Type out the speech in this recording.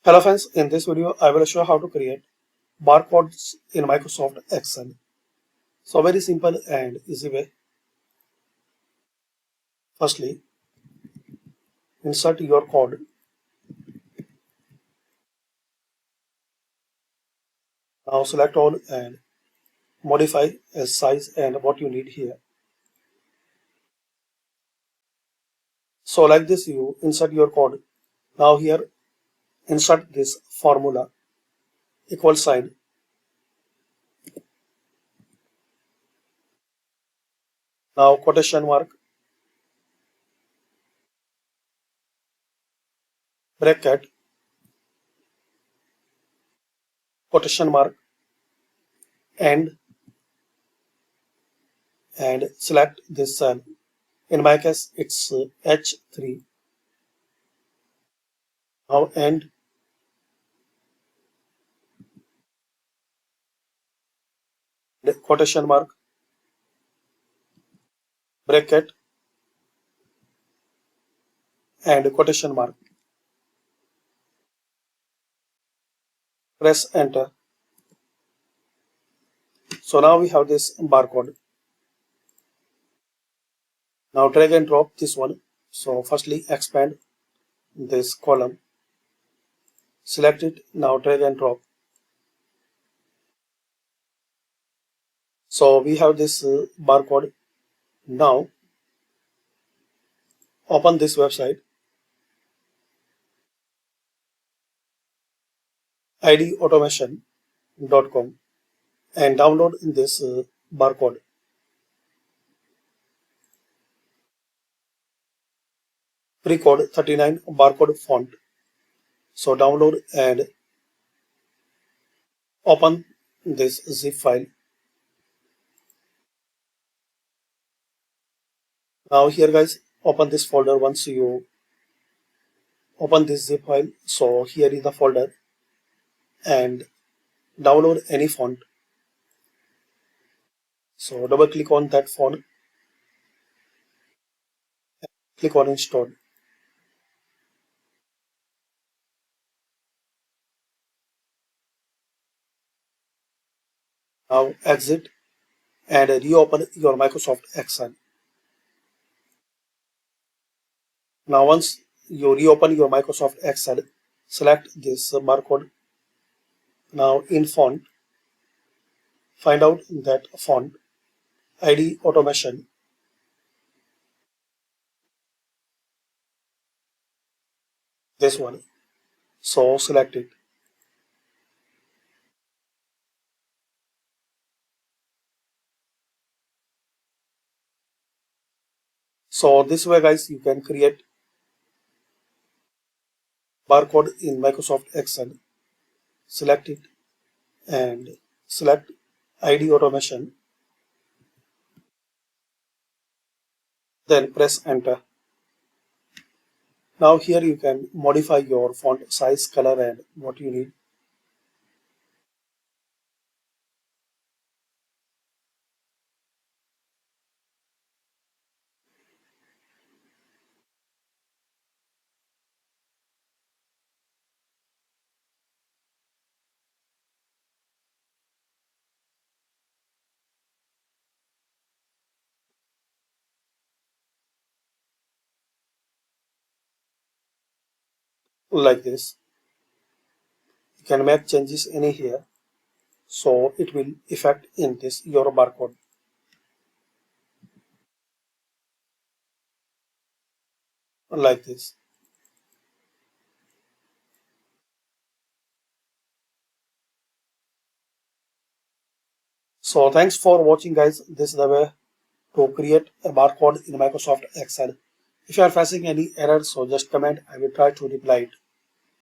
Hello friends, in this video I will show how to create barcodes in Microsoft Excel. So very simple and easy way. Firstly, insert your code. Now select all and modify as size and what you need here. So like this you insert your code. Now here insert this formula equal sign. Now quotation mark, bracket, quotation mark, and select this cell. In my case it's H3. Now end, quotation mark, bracket, and quotation mark. Press enter. So now we have this barcode. Now drag and drop this one. So firstly expand this column. Select it. Now drag and drop. So we have this barcode. Now open this website idautomation.com and download this barcode. Precode 39 barcode font. So download and open this zip file. Now here guys, open this folder. Once you open this zip file, so here is the folder, and download any font. So double click on that font, click on install. Now exit and reopen your Microsoft Excel. Now once you reopen your Microsoft Excel, select this barcode. Now in font, find out that font ID automation. This one. So select it. So this way guys you can create barcode in Microsoft Excel. Select it and select ID automation. Then press enter. Now here you can modify your font size, color and what you need. Like this. You can make changes any here, so it will affect in this your barcode. Like this. So thanks for watching guys. This is the way to create a barcode in Microsoft Excel. If you are facing any error, so just comment, I will try to reply it.